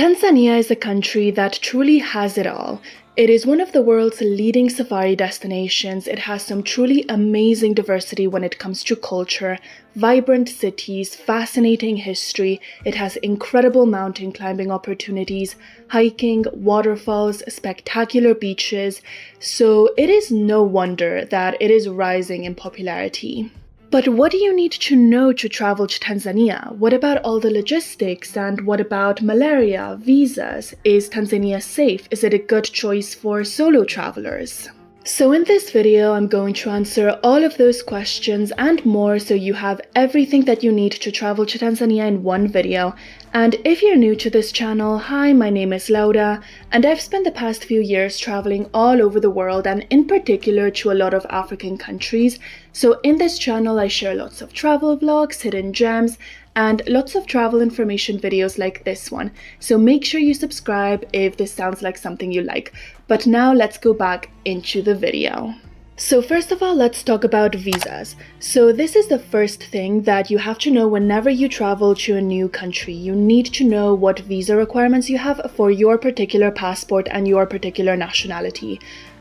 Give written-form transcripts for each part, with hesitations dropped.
Tanzania is a country that truly has it all. It is one of the world's leading safari destinations. It has some truly amazing diversity when it comes to culture, vibrant cities, fascinating history. It has incredible mountain climbing opportunities, hiking, waterfalls, spectacular beaches. So it is no wonder that it is rising in popularity. But what do you need to know to travel to Tanzania? What about all the logistics? And what about malaria, visas? Is Tanzania safe? Is it a good choice for solo travelers? So in this video, I'm going to answer all of those questions and more so you have everything that you need to travel to Tanzania in one video. And if you're new to this channel, hi, my name is Laura, and I've spent the past few years traveling all over the world and in particular to a lot of African countries. So in this channel, I share lots of travel vlogs, hidden gems, and lots of travel information videos like this one. So make sure you subscribe if this sounds like something you like. But now let's go back into the video. So first of all, let's talk about visas. So this is the first thing that you have to know whenever you travel to a new country. You need to know what visa requirements you have for your particular passport and your particular nationality.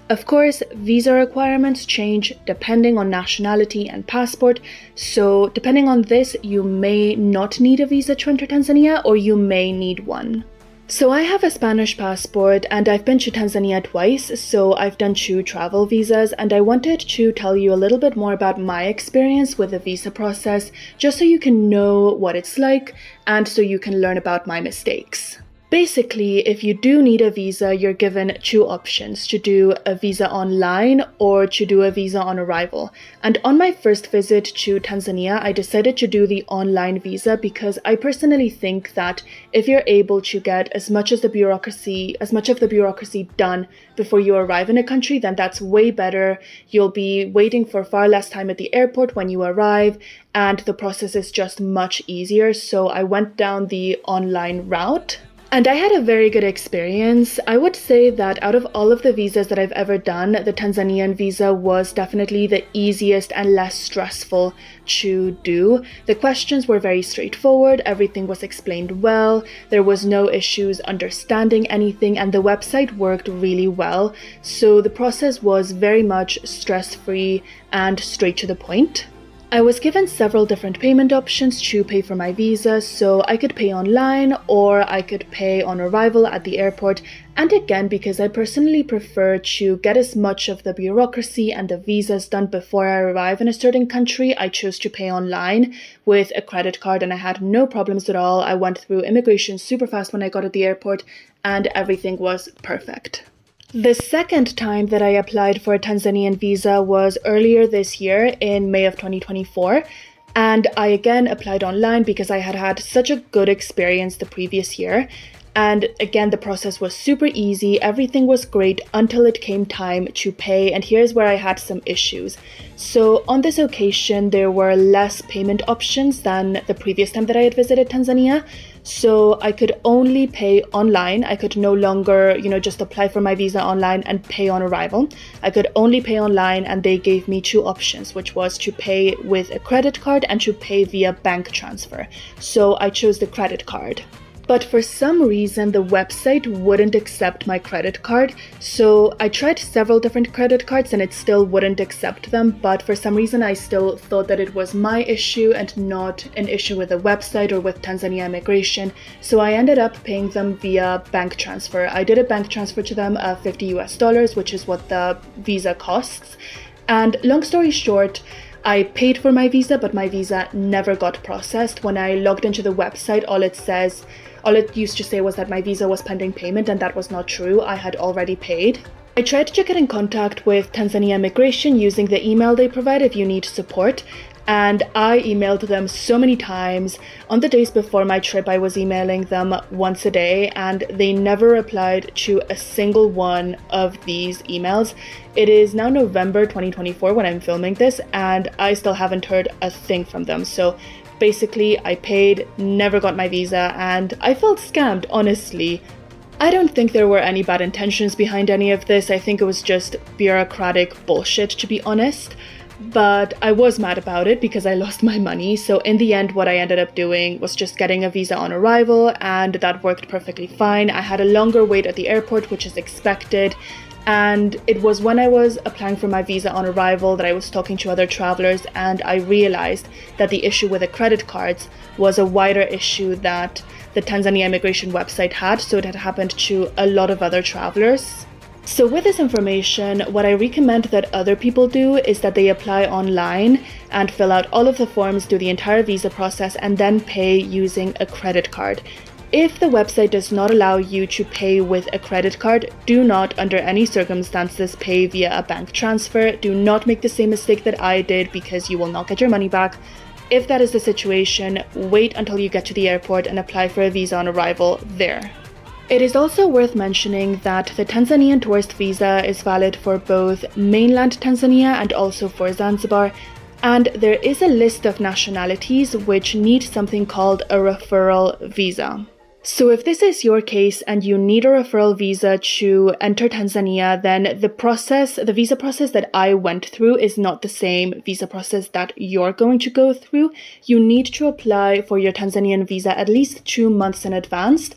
Of course, visa requirements change depending on nationality and passport, so depending on this, you may not need a visa to enter Tanzania or you may need one. So I have a Spanish passport and I've been to Tanzania twice, so I've done 2 travel visas, and I wanted to tell you a little bit more about my experience with the visa process, just so you can know what it's like and so you can learn about my mistakes. Basically, if you do need a visa, you're given 2 options: to do a visa online or to do a visa on arrival. And on my first visit to Tanzania, I decided to do the online visa because I personally think that if you're able to get as much of the bureaucracy done before you arrive in a country, then that's way better. You'll be waiting for far less time at the airport when you arrive, and the process is just much easier. So I went down the online route. And I had a very good experience. I would say that out of all of the visas that I've ever done, the Tanzanian visa was definitely the easiest and less stressful to do. The questions were very straightforward, everything was explained well, there was no issues understanding anything, and the website worked really well. So the process was very much stress-free and straight to the point. I was given several different payment options to pay for my visa, so I could pay online or I could pay on arrival at the airport. And again, because I personally prefer to get as much of the bureaucracy and the visas done before I arrive in a certain country, I chose to pay online with a credit card, and I had no problems at all. I went through immigration super fast when I got at the airport and everything was perfect. The second time that I applied for a Tanzanian visa was earlier this year in May of 2024, and I again applied online because I had had such a good experience the previous year. And again, the process was super easy, everything was great until it came time to pay, and here's where I had some issues. So on this occasion, there were less payment options than the previous time that I had visited Tanzania. So I could only pay online. I could no longer, just apply for my visa online and pay on arrival. I could only pay online, and they gave me 2 options, which was to pay with a credit card and to pay via bank transfer. So I chose the credit card. But for some reason, the website wouldn't accept my credit card. So I tried several different credit cards and it still wouldn't accept them. But for some reason, I still thought that it was my issue and not an issue with the website or with Tanzania immigration. So I ended up paying them via bank transfer. I did a bank transfer to them of $50, which is what the visa costs. And long story short, I paid for my visa, but my visa never got processed. When I logged into the website, all it used to say was that my visa was pending payment, and that was not true. I had already paid. I tried to get in contact with Tanzania Immigration using the email they provide if you need support, and I emailed them so many times. On the days before my trip, I was emailing them once a day, and they never replied to a single one of these emails. It is now November 2024 when I'm filming this, and I still haven't heard a thing from them. So basically, I paid, never got my visa, and I felt scammed, honestly. I don't think there were any bad intentions behind any of this. I think it was just bureaucratic bullshit, to be honest. But I was mad about it because I lost my money. So in the end, what I ended up doing was just getting a visa on arrival, and that worked perfectly fine. I had a longer wait at the airport, which is expected. And it was when I was applying for my visa on arrival that I was talking to other travelers, and I realized that the issue with the credit cards was a wider issue that the Tanzania immigration website had. So it had happened to a lot of other travelers. So with this information, what I recommend that other people do is that they apply online and fill out all of the forms, do the entire visa process, and then pay using a credit card. If the website does not allow you to pay with a credit card, do not under any circumstances pay via a bank transfer. Do not make the same mistake that I did, because you will not get your money back. If that is the situation, wait until you get to the airport and apply for a visa on arrival there. It is also worth mentioning that the Tanzanian tourist visa is valid for both mainland Tanzania and also for Zanzibar, and there is a list of nationalities which need something called a referral visa. So if this is your case and you need a referral visa to enter Tanzania, then the visa process that I went through is not the same visa process that you're going to go through. You need to apply for your Tanzanian visa at least 2 months in advance.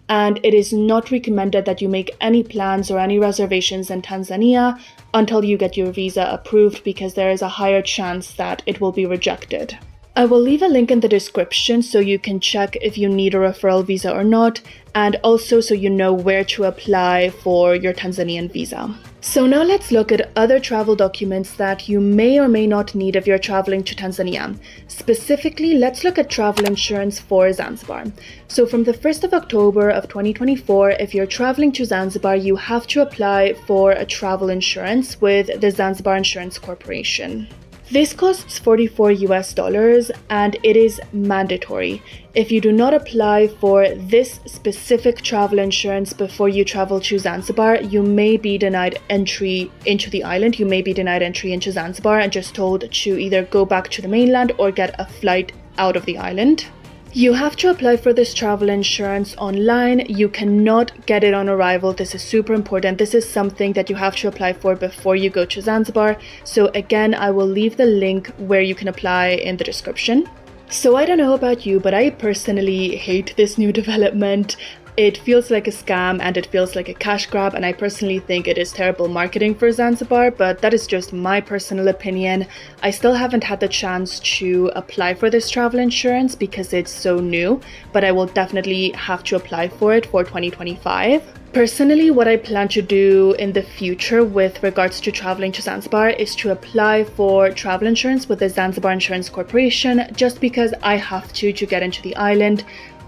And it is not recommended that you make any plans or any reservations in Tanzania until you get your visa approved, because there is a higher chance that it will be rejected. I will leave a link in the description so you can check if you need a referral visa or not, and also so you know where to apply for your Tanzanian visa. So now let's look at other travel documents that you may or may not need if you're traveling to Tanzania. Specifically, let's look at travel insurance for Zanzibar. So from the 1st of October of 2024, if you're traveling to Zanzibar, you have to apply for a travel insurance with the Zanzibar Insurance Corporation. This costs $44 and it is mandatory. If you do not apply for this specific travel insurance before you travel to Zanzibar, you may be denied entry into the island. You may be denied entry into Zanzibar and just told to either go back to the mainland or get a flight out of the island. You have to apply for this travel insurance online. You cannot get it on arrival. This is super important. This is something that you have to apply for before you go to Zanzibar. So again, I will leave the link where you can apply in the description. So I don't know about you, but I personally hate this new development. It feels like a scam and it feels like a cash grab, and I personally think it is terrible marketing for Zanzibar, but that is just my personal opinion. I still haven't had the chance to apply for this travel insurance because it's so new, but I will definitely have to apply for it for 2025. Personally, what I plan to do in the future with regards to traveling to Zanzibar is to apply for travel insurance with the Zanzibar Insurance Corporation, just because I have to get into the island.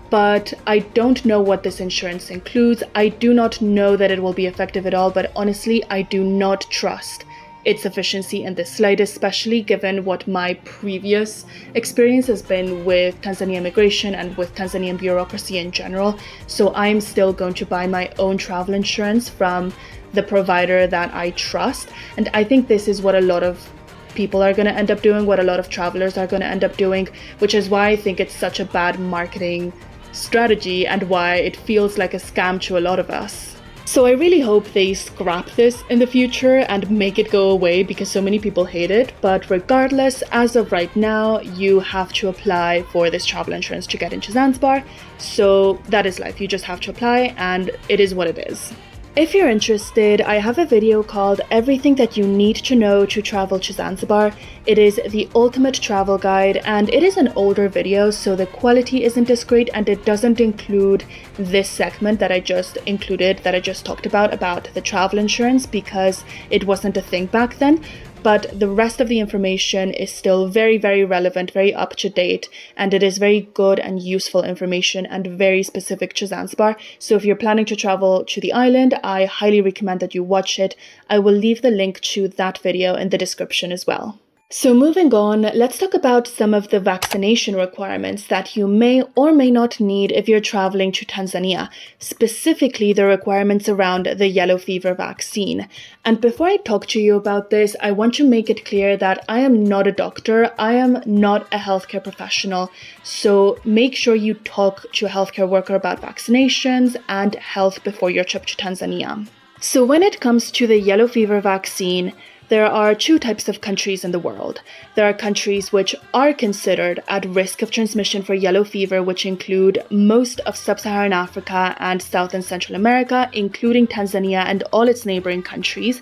But I don't know what this insurance includes. I do not know that it will be effective at all, but honestly, I do not trust its efficiency in the slightest, especially given what my previous experience has been with Tanzania immigration and with Tanzanian bureaucracy in general. So I'm still going to buy my own travel insurance from the provider that I trust. And I think this is what a lot of people are going to end up doing, what a lot of travelers are going to end up doing, which is why I think it's such a bad marketing strategy and why it feels like a scam to a lot of us. So I really hope they scrap this in the future and make it go away, because so many people hate it. But regardless, as of right now, you have to apply for this travel insurance to get into Zanzibar. So that is life. You just have to apply and it is what it is. If you're interested, I have a video called Everything That You Need to Know to Travel to Zanzibar. It is the ultimate travel guide, and it is an older video, so the quality isn't as great, and it doesn't include this segment that I just included, that I just talked about the travel insurance, because it wasn't a thing back then. But the rest of the information is still very, very relevant, very up to date, and it is very good and useful information and very specific to Zanzibar. So if you're planning to travel to the island, I highly recommend that you watch it. I will leave the link to that video in the description as well. So moving on, let's talk about some of the vaccination requirements that you may or may not need if you're traveling to Tanzania, specifically the requirements around the yellow fever vaccine. And before I talk to you about this, I want to make it clear that I am not a doctor, I am not a healthcare professional, so make sure you talk to a healthcare worker about vaccinations and health before your trip to Tanzania. So when it comes to the yellow fever vaccine, There are two types of countries in the world. There are countries which are considered at risk of transmission for yellow fever, which include most of sub-Saharan Africa and South and Central America, including Tanzania and all its neighboring countries.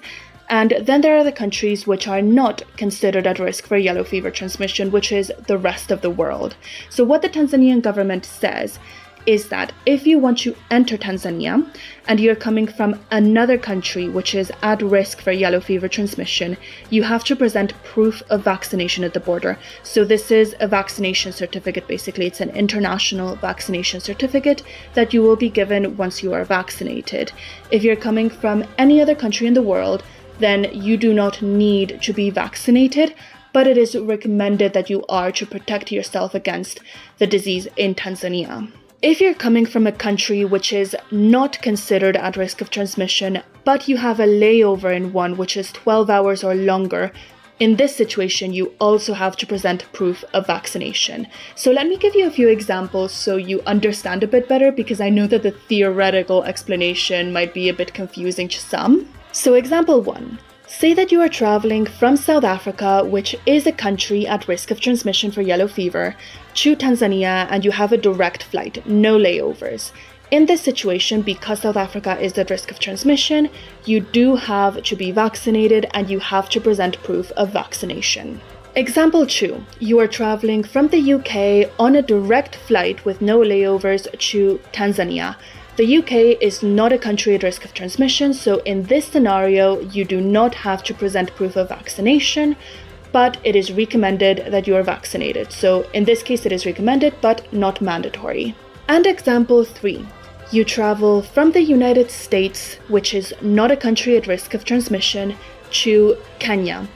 And then there are the countries which are not considered at risk for yellow fever transmission, which is the rest of the world. So what the Tanzanian government says is that if you want to enter Tanzania and you're coming from another country which is at risk for yellow fever transmission, you have to present proof of vaccination at the border. So this is a vaccination certificate, basically. It's an international vaccination certificate that you will be given once you are vaccinated. If you're coming from any other country in the world, then you do not need to be vaccinated, but it is recommended that you are to protect yourself against the disease in Tanzania. If you're coming from a country which is not considered at risk of transmission, but you have a layover in one which is 12 hours or longer, in this situation, you also have to present proof of vaccination. So let me give you a few examples so you understand a bit better, because I know that the theoretical explanation might be a bit confusing to some. So example 1. Say that you are traveling from South Africa, which is a country at risk of transmission for yellow fever, to Tanzania, and you have a direct flight, no layovers. In this situation, because South Africa is at risk of transmission, you do have to be vaccinated and you have to present proof of vaccination. Example 2. You are traveling from the UK on a direct flight with no layovers to Tanzania. The UK is not a country at risk of transmission, so in this scenario, you do not have to present proof of vaccination, but it is recommended that you are vaccinated. So in this case, it is recommended, but not mandatory. And example 3. You travel from the United States, which is not a country at risk of transmission, to Kenya.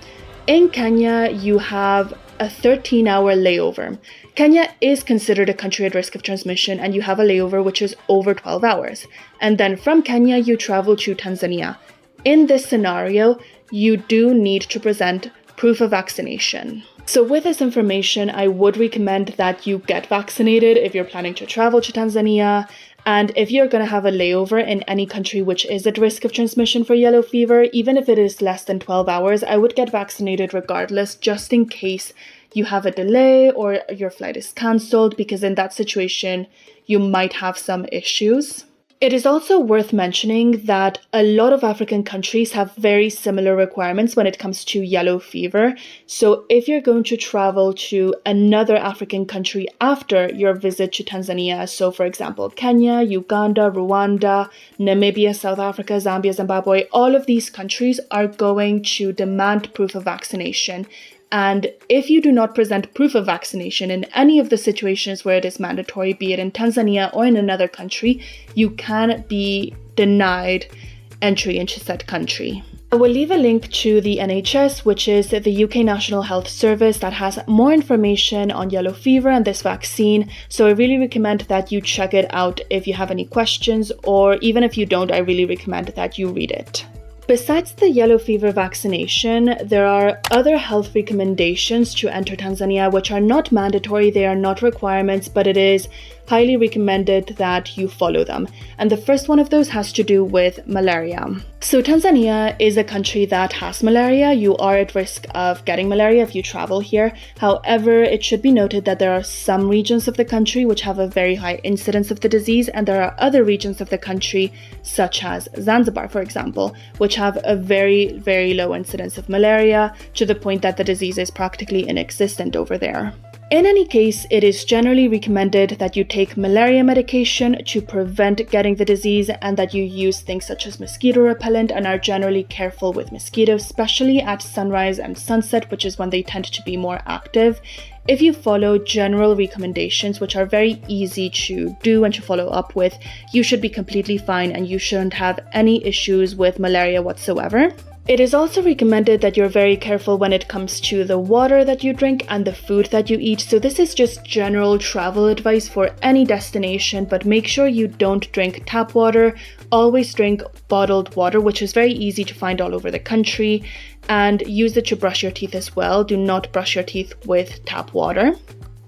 In Kenya, you have a 13-hour layover. Kenya is considered a country at risk of transmission, and you have a layover which is over 12 hours. And then from Kenya, you travel to Tanzania. In this scenario, you do need to present proof of vaccination. So with this information, I would recommend that you get vaccinated if you're planning to travel to Tanzania. And if you're going to have a layover in any country which is at risk of transmission for yellow fever, even if it is less than 12 hours, I would get vaccinated regardless, just in case you have a delay or your flight is cancelled, because in that situation, you might have some issues. It is also worth mentioning that a lot of African countries have very similar requirements when it comes to yellow fever. So if you're going to travel to another African country after your visit to Tanzania, so for example, Kenya, Uganda, Rwanda, Namibia, South Africa, Zambia, Zimbabwe, all of these countries are going to demand proof of vaccination. And if you do not present proof of vaccination in any of the situations where it is mandatory, be it in Tanzania or in another country, you can be denied entry into said country. I will leave a link to the NHS, which is the UK National Health Service, that has more information on yellow fever and this vaccine. So I really recommend that you check it out if you have any questions, or even if you don't, I really recommend that you read it. Besides the yellow fever vaccination, there are other health recommendations to enter Tanzania which are not mandatory, they are not requirements, but it is highly recommended that you follow them. And the first one of those has to do with malaria. So Tanzania is a country that has malaria. You are at risk of getting malaria if you travel here. However, it should be noted that there are some regions of the country which have a very high incidence of the disease, and there are other regions of the country, such as Zanzibar, for example, which have a very, very low incidence of malaria, to the point that the disease is practically inexistent over there. In any case, it is generally recommended that you take malaria medication to prevent getting the disease, and that you use things such as mosquito repellent and are generally careful with mosquitoes, especially at sunrise and sunset, which is when they tend to be more active. If you follow general recommendations, which are very easy to do and to follow up with, you should be completely fine and you shouldn't have any issues with malaria whatsoever. It is also recommended that you're very careful when it comes to the water that you drink and the food that you eat. So this is just general travel advice for any destination, but make sure you don't drink tap water. Always drink bottled water, which is very easy to find all over the country, and use it to brush your teeth as well. Do not brush your teeth with tap water.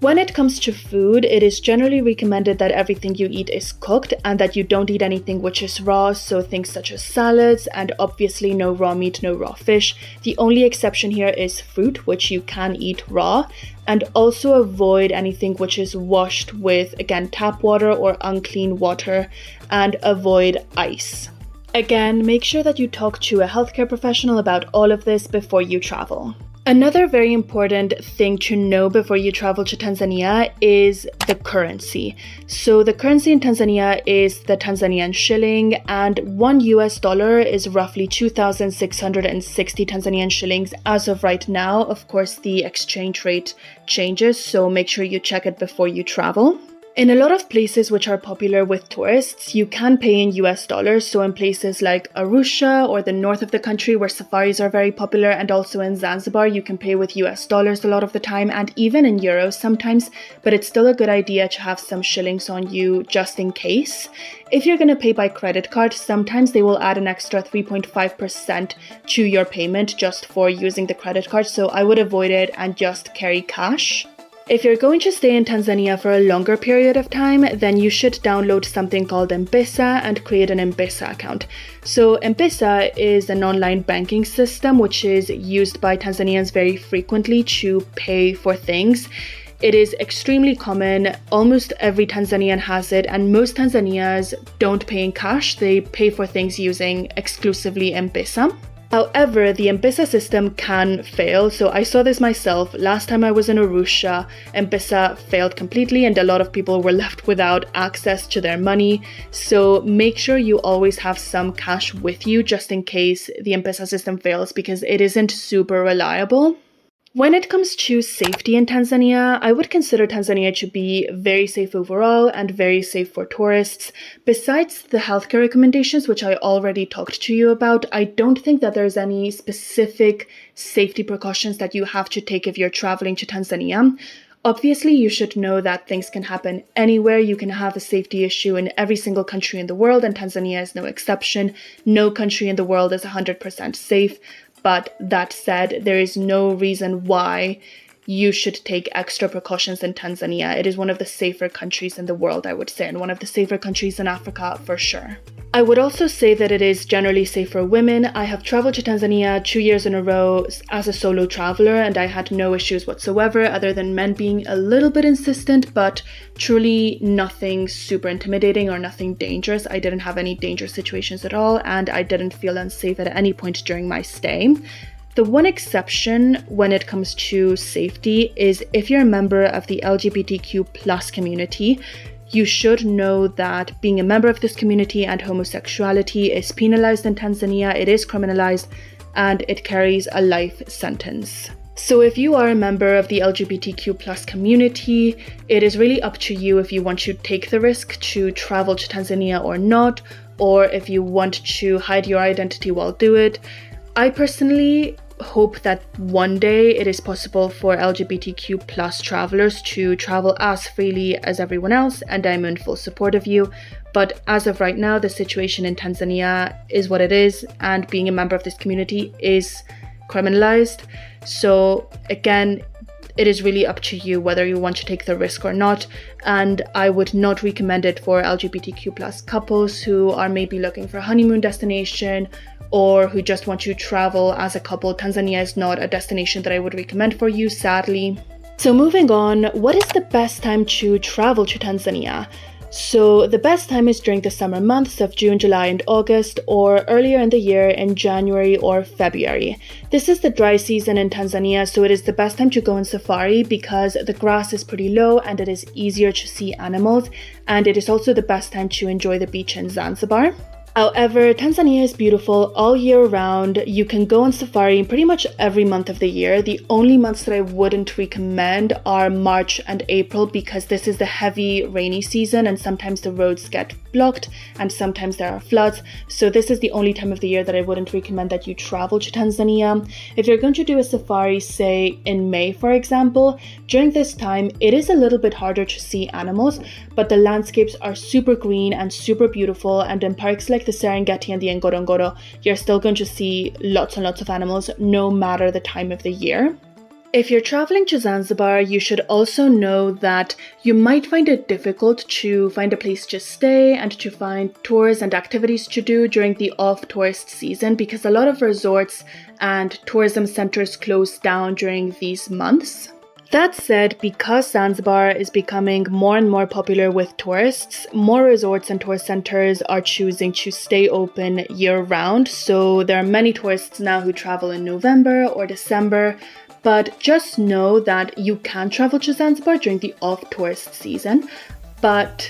When it comes to food, it is generally recommended that everything you eat is cooked and that you don't eat anything which is raw, so things such as salads, and obviously no raw meat, no raw fish. The only exception here is fruit, which you can eat raw, and also avoid anything which is washed with, again, tap water or unclean water, and avoid ice. Again, make sure that you talk to a healthcare professional about all of this before you travel. Another very important thing to know before you travel to Tanzania is the currency. So the currency in Tanzania is the Tanzanian shilling, and $1 is roughly 2,660 Tanzanian shillings as of right now. Of course, the exchange rate changes, so make sure you check it before you travel. In a lot of places which are popular with tourists, you can pay in US dollars. So in places like Arusha or the north of the country where safaris are very popular, and also in Zanzibar, you can pay with US dollars a lot of the time, and even in euros sometimes, but it's still a good idea to have some shillings on you just in case. If you're going to pay by credit card, sometimes they will add an extra 3.5% to your payment just for using the credit card, so I would avoid it and just carry cash. If you're going to stay in Tanzania for a longer period of time, then you should download something called M-Pesa and create an M-Pesa account. So M-Pesa is an online banking system which is used by Tanzanians very frequently to pay for things. It is extremely common, almost every Tanzanian has it, and most Tanzanians don't pay in cash, they pay for things using exclusively M-Pesa. However, the M-Pesa system can fail, so I saw this myself. Last time I was in Arusha, M-Pesa failed completely and a lot of people were left without access to their money. So make sure you always have some cash with you just in case the M-Pesa system fails, because it isn't super reliable. When it comes to safety in Tanzania, I would consider Tanzania to be very safe overall and very safe for tourists. Besides the healthcare recommendations, which I already talked to you about, I don't think that there's any specific safety precautions that you have to take if you're traveling to Tanzania. Obviously, you should know that things can happen anywhere. You can have a safety issue in every single country in the world, and Tanzania is no exception. No country in the world is 100% safe. But that said, there is no reason why you should take extra precautions in Tanzania. It is one of the safer countries in the world, I would say, and one of the safer countries in Africa for sure. I would also say that it is generally safe for women. I have traveled to Tanzania 2 years in a row as a solo traveler, and I had no issues whatsoever other than men being a little bit insistent, but truly nothing super intimidating or nothing dangerous. I didn't have any dangerous situations at all, and I didn't feel unsafe at any point during my stay. The one exception when it comes to safety is if you're a member of the LGBTQ plus community. You should know that being a member of this community and homosexuality is penalized in Tanzania. It is criminalized and it carries a life sentence. So if you are a member of the LGBTQ plus community, it is really up to you if you want to take the risk to travel to Tanzania or not, or if you want to hide your identity while do it. I personally hope that one day it is possible for LGBTQ plus travelers to travel as freely as everyone else, and I'm in full support of you. But as of right now, the situation in Tanzania is what it is, and being a member of this community is criminalized. So again, it is really up to you whether you want to take the risk or not, and I would not recommend it for LGBTQ plus couples who are maybe looking for a honeymoon destination or who just want to travel as a couple. Tanzania is not a destination that I would recommend for you, sadly. So moving on, what is the best time to travel to Tanzania? So the best time is during the summer months of June, July, and August, or earlier in the year in January or February. This is the dry season in Tanzania, so it is the best time to go on safari because the grass is pretty low and it is easier to see animals, and it is also the best time to enjoy the beach in Zanzibar. However, Tanzania is beautiful all year round. You can go on safari in pretty much every month of the year. The only months that I wouldn't recommend are March and April because this is the heavy rainy season and sometimes the roads get blocked and sometimes there are floods. So this is the only time of the year that I wouldn't recommend that you travel to Tanzania. If you're going to do a safari, say in May, for example, during this time, it is a little bit harder to see animals, but the landscapes are super green and super beautiful, and in parks like the Serengeti and the Ngorongoro, you're still going to see lots and lots of animals no matter the time of the year. If you're traveling to Zanzibar, you should also know that you might find it difficult to find a place to stay and to find tours and activities to do during the off-tourist season because a lot of resorts and tourism centers close down during these months. That said, because Zanzibar is becoming more and more popular with tourists, more resorts and tour centers are choosing to stay open year-round. So there are many tourists now who travel in November or December. But just know that you can travel to Zanzibar during the off-tourist season. But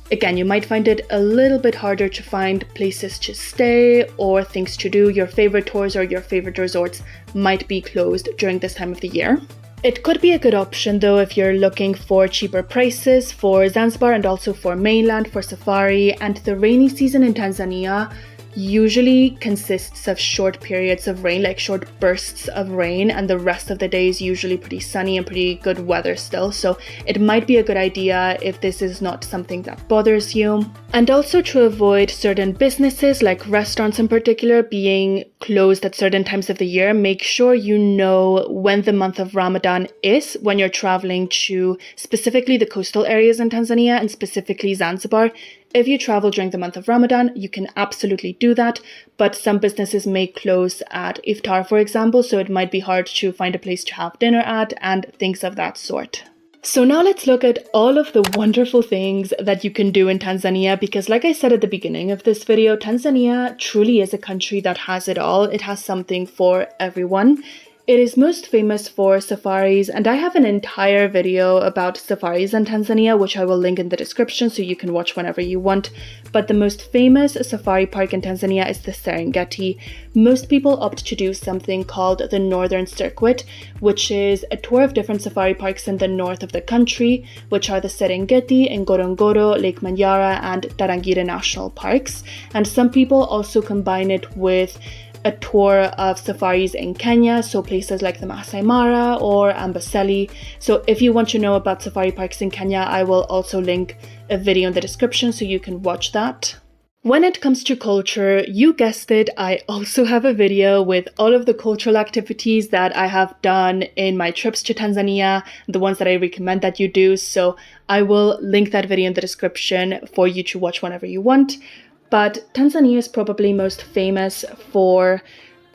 again, you might find it a little bit harder to find places to stay or things to do. Your favorite tours or your favorite resorts might be closed during this time of the year. It could be a good option though if you're looking for cheaper prices for Zanzibar and also for mainland, for safari, and the rainy season in Tanzania usually consists of short periods of rain, like short bursts of rain, and the rest of the day is usually pretty sunny and pretty good weather still. So it might be a good idea if this is not something that bothers you. And also to avoid certain businesses, like restaurants in particular, being closed at certain times of the year, make sure you know when the month of Ramadan is when you're traveling to specifically the coastal areas in Tanzania and specifically Zanzibar. If you travel during the month of Ramadan, you can absolutely do that, but some businesses may close at iftar, for example, so it might be hard to find a place to have dinner at and things of that sort. So now let's look at all of the wonderful things that you can do in Tanzania, because like I said at the beginning of this video, Tanzania truly is a country that has it all. It has something for everyone. It is most famous for safaris, and I have an entire video about safaris in Tanzania, which I will link in the description so you can watch whenever you want. But the most famous safari park in Tanzania is the Serengeti. Most people opt to do something called the Northern Circuit, which is a tour of different safari parks in the north of the country, which are the Serengeti, Ngorongoro, Lake Manyara, and Tarangire National Parks. And some people also combine it with a tour of safaris in Kenya, so places like the Masai Mara or Amboseli. So if you want to know about safari parks in Kenya, I will also link a video in the description so you can watch that. When it comes to culture, you guessed it, I also have a video with all of the cultural activities that I have done in my trips to Tanzania, the ones that I recommend that you do. So I will link that video in the description for you to watch whenever you want. But Tanzania is probably most famous for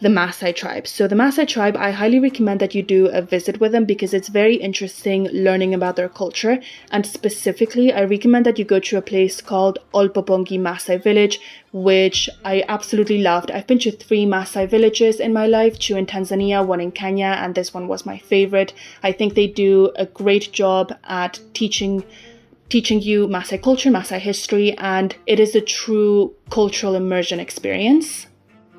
the Maasai tribe. So the Maasai tribe, I highly recommend that you do a visit with them because it's very interesting learning about their culture. And specifically, I recommend that you go to a place called Olpopongi Maasai Village, which I absolutely loved. I've been to 3 Maasai villages in my life, 2 in Tanzania, 1 in Kenya, and this one was my favorite. I think they do a great job at teaching you Maasai culture, Maasai history, and it is a true cultural immersion experience.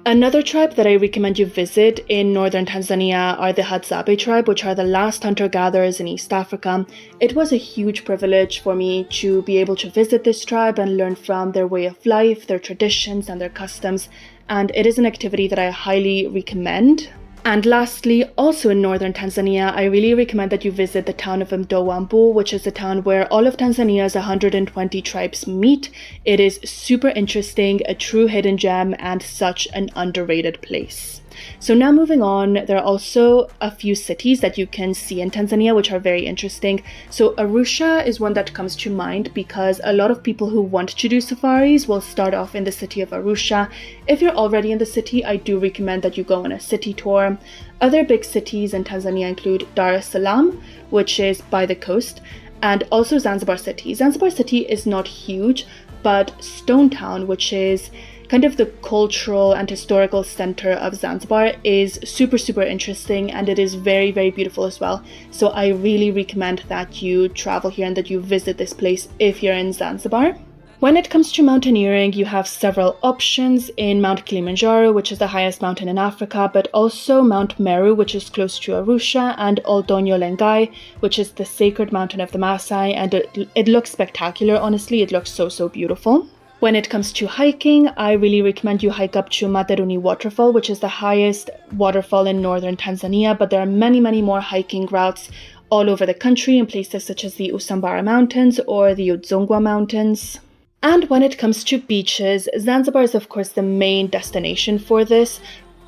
Another tribe that I recommend you visit in northern Tanzania are the Hadzabe tribe, which are the last hunter-gatherers in East Africa. It was a huge privilege for me to be able to visit this tribe and learn from their way of life, their traditions, and their customs, and it is an activity that I highly recommend. And lastly, also in northern Tanzania, I really recommend that you visit the town of Mtowambu, which is a town where all of Tanzania's 120 tribes meet. It is super interesting, a true hidden gem, and such an underrated place. So now moving on, there are also a few cities that you can see in Tanzania which are very interesting. So Arusha is one that comes to mind because a lot of people who want to do safaris will start off in the city of Arusha. If you're already in the city, I do recommend that you go on a city tour. Other big cities in Tanzania include Dar es Salaam, which is by the coast, and also Zanzibar City. Zanzibar City is not huge, but Stone Town, which is kind of the cultural and historical center of Zanzibar, is super interesting, and it is very beautiful as well. So I really recommend that you travel here and that you visit this place if you're in Zanzibar. When it comes to mountaineering, you have several options in Mount Kilimanjaro, which is the highest mountain in Africa, but also Mount Meru, which is close to Arusha, and Oldonyo Lengai, which is the sacred mountain of the Maasai, and it looks spectacular, honestly. It looks so beautiful. When it comes to hiking, I really recommend you hike up to Materuni Waterfall, which is the highest waterfall in northern Tanzania, but there are many more hiking routes all over the country in places such as the Usambara Mountains or the Udzungwa Mountains. And when it comes to beaches, Zanzibar is of course the main destination for this,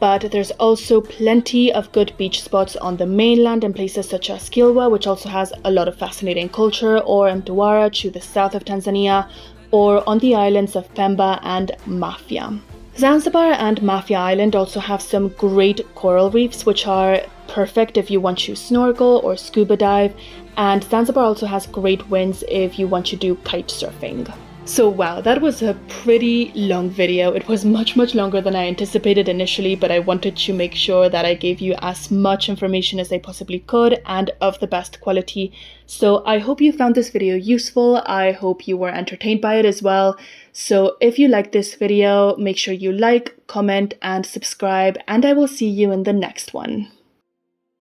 but there's also plenty of good beach spots on the mainland in places such as Kilwa, which also has a lot of fascinating culture, or Mtwara to the south of Tanzania, or on the islands of Pemba and Mafia. Zanzibar and Mafia Island also have some great coral reefs, which are perfect if you want to snorkel or scuba dive, and Zanzibar also has great winds if you want to do kite surfing. So wow, that was a pretty long video. It was much longer than I anticipated initially, but I wanted to make sure that I gave you as much information as I possibly could and of the best quality. So I hope you found this video useful. I hope you were entertained by it as well. So if you liked this video, make sure you like, comment, and subscribe, and I will see you in the next one.